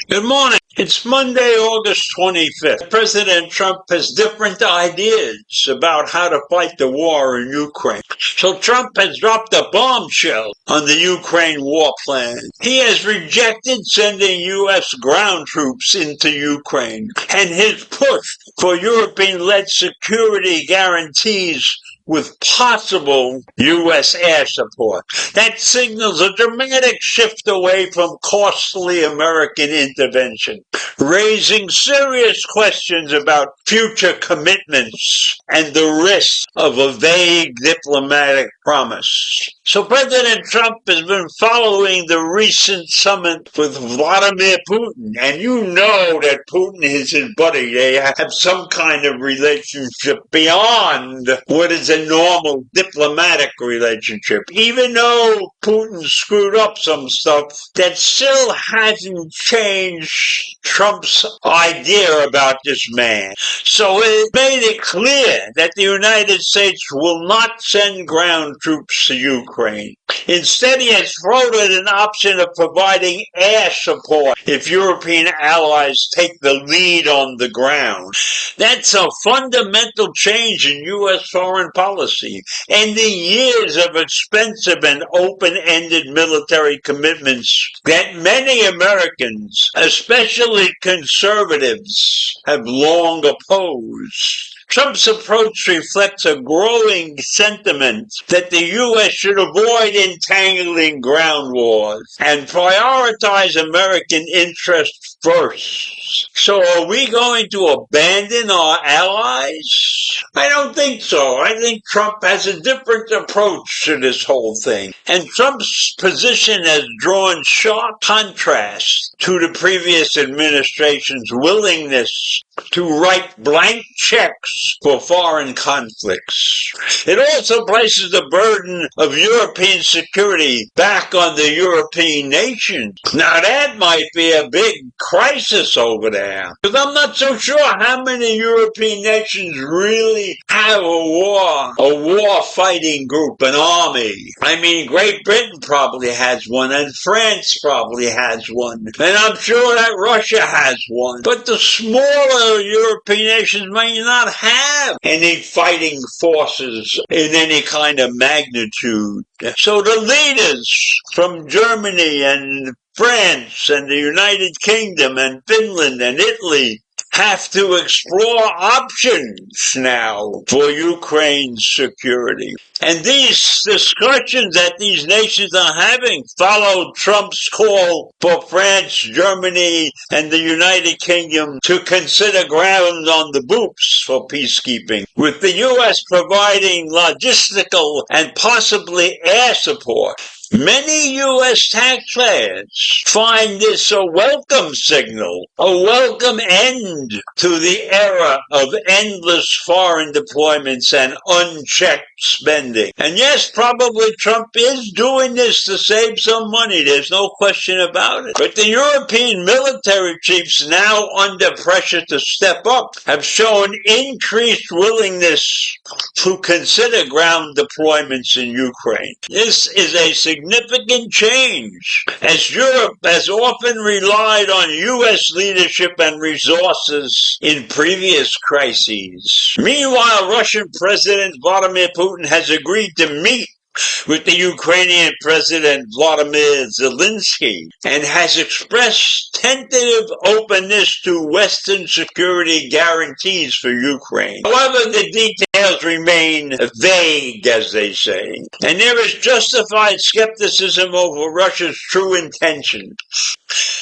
Good morning. It's Monday, August 25th. President Trump has different ideas about how to fight the war in Ukraine. So Trump has dropped a bombshell on the Ukraine war plan. He has rejected sending U.S. ground troops into Ukraine, and his push for European-led security guarantees with possible U.S. air support. That signals a dramatic shift away from costly American intervention, raising serious questions about future commitments and the risk of a vague diplomatic promise. So President Trump has been following the recent summit with Vladimir Putin, and you know that Putin is his buddy. They have some kind of relationship beyond what is a normal diplomatic relationship. Even though Putin screwed up some stuff, that still hasn't changed Trump's idea about this man. So it made it clear that the United States will not send ground troops to Ukraine. Instead, he has floated an option of providing air support if European allies take the lead on the ground. That's a fundamental change in U.S. foreign policy, ending years of expensive and open-ended military commitments that many Americans, especially conservatives, have long opposed. Trump's approach reflects a growing sentiment that the U.S. should avoid entangling ground wars and prioritize American interests first. So are we going to abandon our allies? I don't think so. I think Trump has a different approach to this whole thing. And Trump's position has drawn sharp contrast to the previous administration's willingness to write blank checks for foreign conflicts. It also places the burden of European security back on the European nations. Now that might be a big crisis over there, because I'm not so sure how many European nations really have a war-fighting group, an army. I mean, Great Britain probably has one, and France probably has one, and I'm sure that Russia has one. But the smaller European nations may not have any fighting forces in any kind of magnitude. So the leaders from Germany and France and the United Kingdom and Finland and Italy have to explore options now for Ukraine's security. And these discussions that these nations are having follow Trump's call for France, Germany, and the United Kingdom to consider ground on the boots for peacekeeping, with the U.S. providing logistical and possibly air support. Many U.S. taxpayers find this a welcome signal, a welcome end to the era of endless foreign deployments and unchecked spending. And yes, probably Trump is doing this to save some money. There's no question about it. But the European military chiefs, now under pressure to step up, have shown increased willingness to consider ground deployments in Ukraine. This is a significant change, as Europe has often relied on U.S. leadership and resources in previous crises. Meanwhile, Russian President Vladimir Putin has agreed to meet with the Ukrainian President Vladimir Zelensky and has expressed tentative openness to Western security guarantees for Ukraine. However, the details remain vague, as they say, and there is justified skepticism over Russia's true intentions.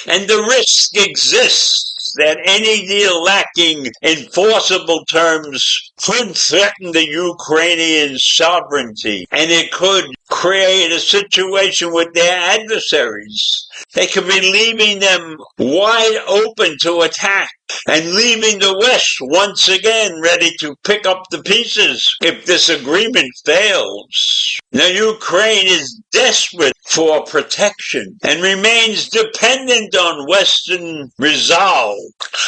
And the risk exists that any deal lacking enforceable terms could threaten the Ukrainian sovereignty, and it could create a situation with their adversaries. They could be leaving them wide open to attack and leaving the West once again ready to pick up the pieces if this agreement fails. Now, Ukraine is desperate for protection and remains dependent on Western resolve.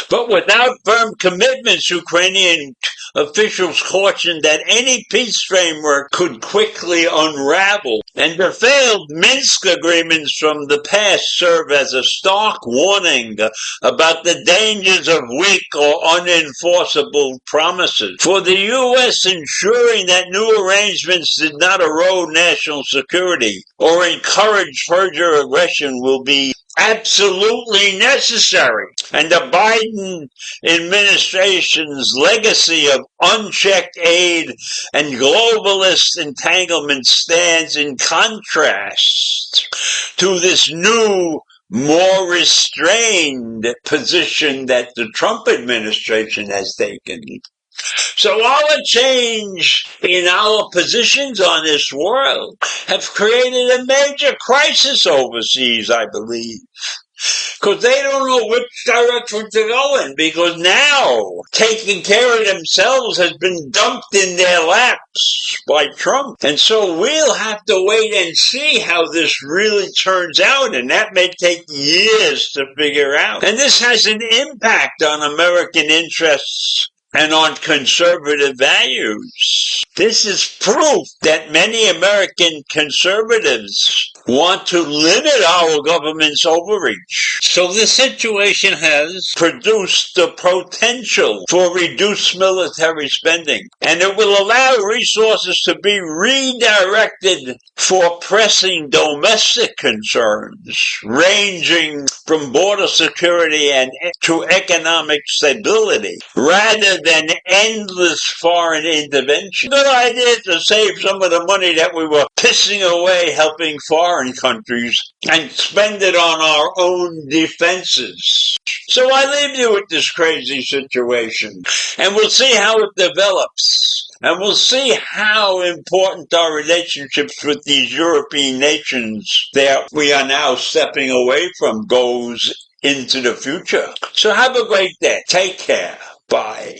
But without firm commitments, Ukrainian officials cautioned that any peace framework could quickly unravel, and the failed Minsk agreements from the past serve as a stark warning about the dangers of weak or unenforceable promises. For the U.S., ensuring that new arrangements did not erode national security or encourage further aggression will be absolutely necessary. And the Biden administration's legacy of unchecked aid and globalist entanglement stands in contrast to this new, more restrained position that the Trump administration has taken. So our change in our positions on this world have created a major crisis overseas, I believe. Because they don't know which direction to go in, because now taking care of themselves has been dumped in their laps by Trump. And so we'll have to wait and see how this really turns out, and that may take years to figure out. And this has an impact on American interests and on conservative values. This is proof that many American conservatives want to limit our government's overreach. So this situation has produced the potential for reduced military spending, and it will allow resources to be redirected for pressing domestic concerns, ranging from border security and to economic stability, rather than endless foreign intervention. Good idea to save some of the money that we were pissing away helping foreign countries and spend it on our own defenses. So I leave you with this crazy situation, and we'll see how it develops. And we'll see how important our relationships with these European nations that we are now stepping away from goes into the future. So have a great day. Take care. Bye.